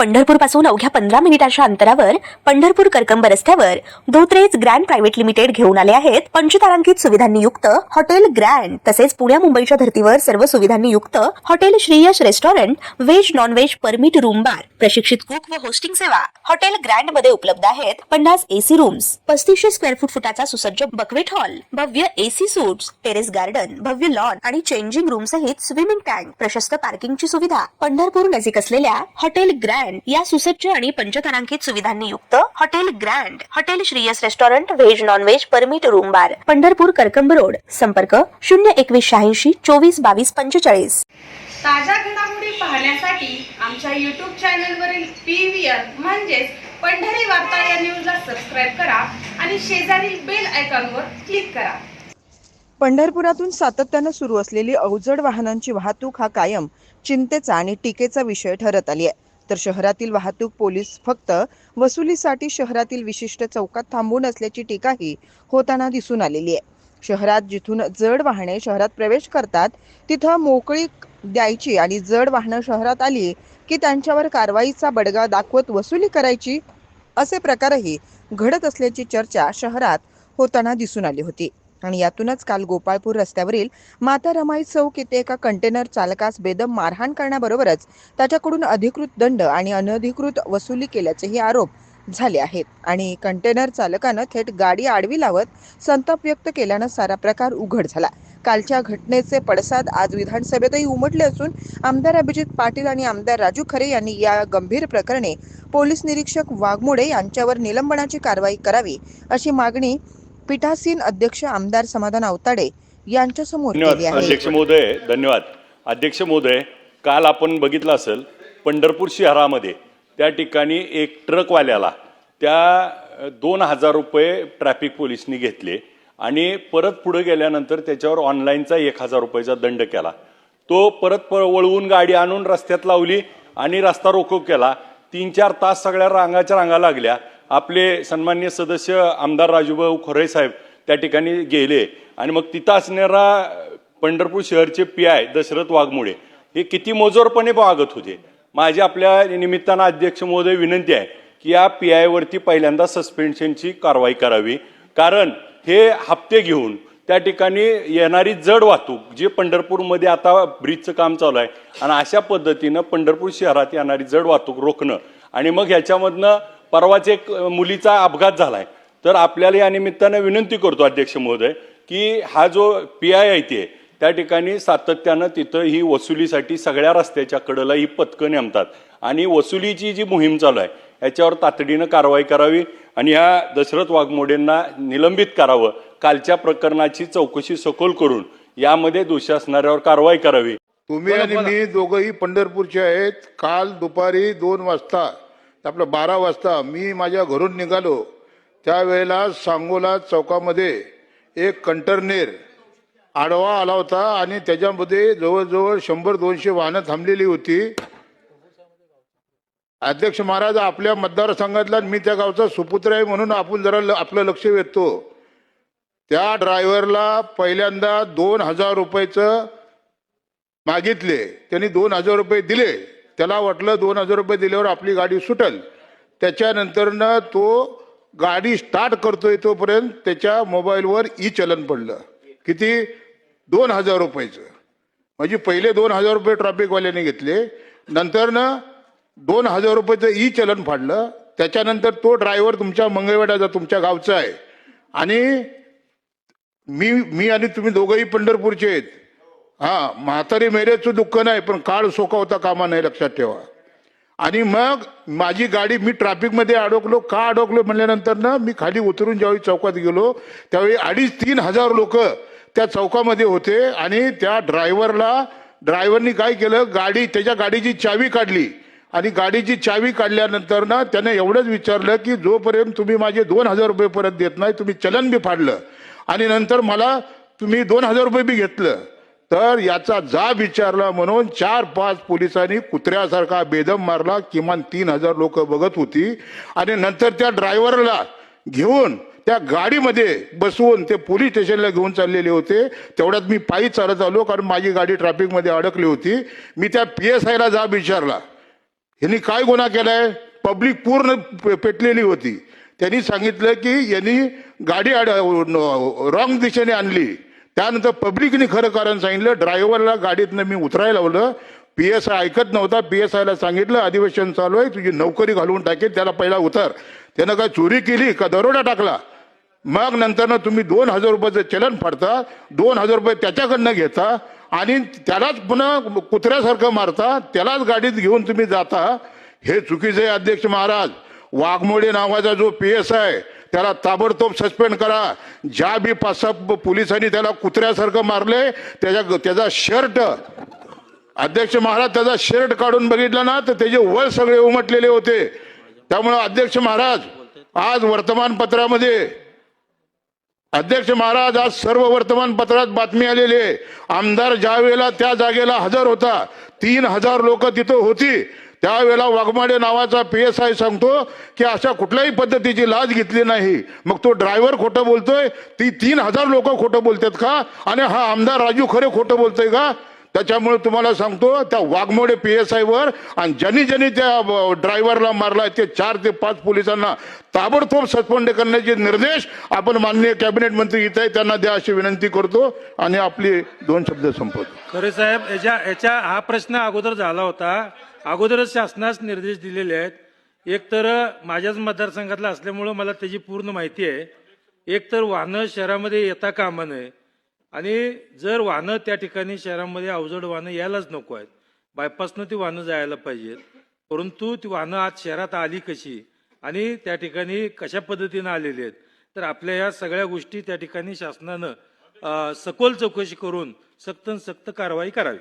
पंढरपूर पासून अवघ्या 15 मिनिटांच्या अंतरावर पंढरपूर करकंब रस्त्यावर धोत्रेज ग्रँड प्रायव्हेट लिमिटेड घेऊन आले आहेत पंचतारांकित सुविधांनी युक्त हॉटेल ग्रँड। तसेच पुण्या मुंबईच्या धर्तीवर सर्व सुविधांनी युक्त hotel Shriyash restaurant, veg non veg permit room bar, प्रशिक्षित कुक व होस्टिंग सेवा हॉटेल ग्रँड मध्ये उपलब्ध आहेत। 50 एसी रूम्स, 3500 स्क्वेअर फुटाचा सुसज्ज बकवेट हॉल, भव्य एसी सूट्स, टेरेस गार्डन, भव्य लॉन आणि चेंजिंग रूम सहित स्विमिंग टँक, प्रशस्त पार्किंगची सुविधा। पंढरपूर नजीक असलेल्या हॉटेल ग्रँड या सुसज्ज आणि पंचतारांकित सुविधांनी युक्त hotel grand, hotel Shriyas restaurant, veg non veg permit room बार, पंढरपूर करकंब रोड। संपर्क 02186 24 22 45। ताज्या घडामोडी पाहण्यासाठी आमच्या YouTube चॅनलवरील PVR म्हणजेच पंढरी वार्ता या न्यूजला सबस्क्राइब करा आणि शेजारील बेल आयकॉनवर क्लिक करा। पंढरपुरातून सातत्याने सुरू असलेली अवजड वाहनांची वाहतूक हा कायम चिंतेचा आणि टीकेचा विषय ठरत आली आहे। तर शहरातील वाहतूक पोलीस फक्त वसुलीसाठी शहरातील विशिष्ट चौकात थांबून असल्याची टीकाही होताना दिसून आलेली आहे। शहरात जिथून जड वाहने शहरात प्रवेश करतात तिथं मोकळी द्यायची आणि जड वाहनं शहरात आली की त्यांच्यावर कारवाईचा बडगा दाखवत वसुली करायची, असे प्रकारही घडत असल्याची चर्चा शहरात होताना दिसून आली होती। आणि यातूनच काल गोपाळपूर रस्त्यावरील माता रमाई चौक येथे एका कंटेनर चालकास बेदम मारहाण करण्याबरोबरच त्याच्याकडून अधिकृत दंड आणि अनधिकृत वसुली केल्याचेही आरोप झाले आहेत। आणि कंटेनर चालकानं थेट गाडी आडवी लावत संताप व्यक्त केल्यानं सारा प्रकार उघड झाला। कालच्या घटनेचे पडसाद आज विधानसभेतही उमटले असून आमदार अभिजित पाटील आणि आमदार राजू खरे यांनी या गंभीर प्रकरणी पोलीस निरीक्षक वाघमोडे यांच्यावर निलंबनाची कारवाई करावी अशी मागणी पीठासीन अध्यक्ष आमदार समाधान आवताडे यांच्या समोर केली आहे। अध्यक्ष महोदय, धन्यवाद। अध्यक्ष महोदय, काल आपण बघितलं असेल पंढरपूर शहरामध्ये त्या ठिकाणी एक ट्रकवाल्याला त्या 2000 रुपये ट्रॅफिक पोलिसनी घेतले आणि परत पुढे गेल्यानंतर त्याच्यावर ऑनलाईनचा 1000 रुपयाचा दंड केला। तो परत वळवून गाडी आणून रस्त्यात लावली आणि रस्ता रोको केला। 3-4 तास सगळ्या रांगाच्या रांगा लागल्या। आपले सन्माननीय सदस्य आमदार राजूभाऊ खरे साहेब त्या ठिकाणी गेले आणि मग तिथं असणारा पंढरपूर शहरचे PI दशरथ वाघमोडे हे किती मोजोरपणे वागत होते। माझी आपल्या निमित्तानं अध्यक्ष महोदय विनंती आहे की या PI वरती पहिल्यांदा सस्पेन्शनची कारवाई करावी, कारण हे हप्ते घेऊन त्या ठिकाणी येणारी जड वाहतूक जी पंढरपूरमध्ये आता ब्रिजचं काम चालू आहे आणि अशा पद्धतीनं पंढरपूर शहरात येणारी जड वाहतूक रोखणं आणि मग ह्याच्यामधनं परवाच एक मुलीचा अपघात झालाय। तर आपल्याला या निमित्तानं विनंती करतो अध्यक्ष महोदय की हा जो PI आहे ते त्या ठिकाणी सातत्यानं तिथं ही वसुलीसाठी सगळ्या रस्त्याच्या कडेला ही पथकं नेमतात आणि वसुलीची जी मोहीम चालू आहे याच्यावर तातडीनं कारवाई करावी आणि ह्या दशरथ वाघमोडेंना निलंबित करावं। कालच्या प्रकरणाची चौकशी सखोल करून यामध्ये दोषी असणाऱ्यावर कारवाई करावी। तुम्ही आणि मी दोघंही पंढरपूरचे आहेत। काल दुपारी 2 वाजता आपलं 12 वाजता मी माझ्या घरून निघालो त्यावेळेला सांगोला चौकामध्ये एक कंटेनर आडवा आला होता आणि त्याच्यामध्ये जवळजवळ 100-200 वाहनं थांबलेली होती। अध्यक्ष महाराज, आपल्या मतदारसंघातला मी त्या गावचा सुपुत्र आहे म्हणून आपण जरा आपलं लक्ष वेधतो। त्या ड्रायव्हरला पहिल्यांदा 2000 रुपयाचं मागितले, त्यांनी 2000 रुपये दिले। त्याला वाटलं 2000 रुपये दिल्यावर आपली गाडी सुटल। त्याच्यानंतरनं तो गाडी स्टार्ट करतोय तोपर्यंत त्याच्या मोबाईलवर चलन पडलं। किती? 2000 रुपयाचं। म्हणजे पहिले 2000 रुपये ट्रॅफिकवाल्याने घेतले, नंतरनं 2000 रुपयाचं चलन फाडलं। त्याच्यानंतर तो ड्रायव्हर तुमच्या मंगळवेढ्याचा तुमच्या गावचा आहे आणि मी आणि तुम्ही दोघंही पंढरपूरचे आहेत। म्हातारी मेरेचं दुःख नाही पण काळ सोकावता कामा नाही, लक्षात ठेवा। आणि मग माझी गाडी मी ट्रॅफिकमध्ये अडकलो। का अडकलो म्हणल्यानंतर ना मी खाली उतरून ज्यावेळी चौकात गेलो त्यावेळी 2,500-3 हजार लोक त्या चौकामध्ये होते आणि त्या ड्रायव्हरनी काय केलं, त्याच्या गाडीची चावी काढली आणि गाडीची चावी काढल्यानंतर ना त्याने एवढंच विचारलं की जोपर्यंत तुम्ही माझे 2000 रुपये परत देत नाही, तुम्ही चलन बी फाडलं आणि नंतर मला तुम्ही 2000 रुपये बी घेतलं। तर याचा जाब विचारला म्हणून 4-5 पोलिसांनी कुत्र्यासारखा बेदम मारला। किमान 3000 लोक बघत होती आणि नंतर त्या ड्रायव्हरला घेऊन त्या गाडीमध्ये बसवून ते पोलीस स्टेशनला घेऊन चाललेले होते। तेवढ्यात मी पायी चालत आलो कारण माझी गाडी ट्रॅफिकमध्ये अडकली होती। मी त्या PSI ला जाब विचारला, यांनी काय गुन्हा केलाय? पब्लिक पूर्ण पेटलेली होती. त्यांनी सांगितलं की यांनी गाडी रॉंग दिशेने आणली. त्यानंतर पब्लिकने खरं कारण सांगितलं. ड्रायव्हरला गाडीतनं मी उतरायला लावलं. PSI ऐकत नव्हता. PSIला सांगितलं अधिवेशन चालू आहे, तुझी नोकरी घालवून टाकेल, त्याला पहिला उतर. त्यानं काय चोरी केली का दरोडा टाकला? मग नंतर तुम्ही 2,000 रुपयाचं चलन फाडता, 2,000 रुपये त्याच्याकडनं घेता आणि त्यालाच पुन्हा कुत्र्यासारखं मारता, त्यालाच गाडीत घेऊन तुम्ही जाता. हे चुकीचं आहे अध्यक्ष महाराज. वाघमोडे नावाचा जो PSI त्याला ताबडतोब सस्पेंड करा. ज्या बी 5-6 पोलिसांनी त्याला कुत्र्यासारखं मारले, त्याचा शर्ट अध्यक्ष महाराज, त्याचा शर्ट काढून बघितला ना तर त्याचे वळ सगळे उमटलेले होते. त्यामुळे अध्यक्ष महाराज आज वर्तमानपत्रामध्ये अध्यक्ष महाराज आज सर्व वर्तमानपत्रात बातमी आलेली आहे. आमदार ज्या वेळेला त्या जागेला हजर होता, 3,000 लोक तिथं होती. त्यावेळेला वाघमाडे नावाचा PSI सांगतो की अशा कुठल्याही पद्धतीची लाच घेतली नाही. मग तो ड्रायव्हर खोटं बोलतोय, ती 3,000 लोक खोटं बोलतात का? आणि हा आमदार राजू खरे खोटं बोलतोय का? त्याच्यामुळे तुम्हाला सांगतो त्या वाघमोडे PSI वर आणि ज्यांनी त्या ड्रायव्हरला मारला ते 4 ते 5 पोलिसांना ताबडतोब सस्पेंड करण्याचे निर्देश आपण माननीय कॅबिनेट मंत्री इथे त्यांना द्या अशी विनंती करतो आणि आपले 2 शब्द संपवतो. खरे साहेब, याच्या हा प्रश्न अगोदर झाला होता. अगोदरच शासनास निर्देश दिलेले आहेत. एक तर माझ्याच मतदारसंघातला असल्यामुळं मला त्याची पूर्ण माहिती आहे. एक तर वाहनं शहरामध्ये येता कामा नये आणि जर वाहनं त्या ठिकाणी शहरामध्ये अवजड वाहनं यायलाच नको आहेत, बायपासनं ती वाहनं जायला पाहिजेत. परंतु ती वाहनं आज शहरात आली कशी आणि त्या ठिकाणी कशा पद्धतीनं आलेली आहेत, तर आपल्या या सगळ्या गोष्टी त्या ठिकाणी शासनानं सखोल चौकशी करून सक्त कारवाई करावी.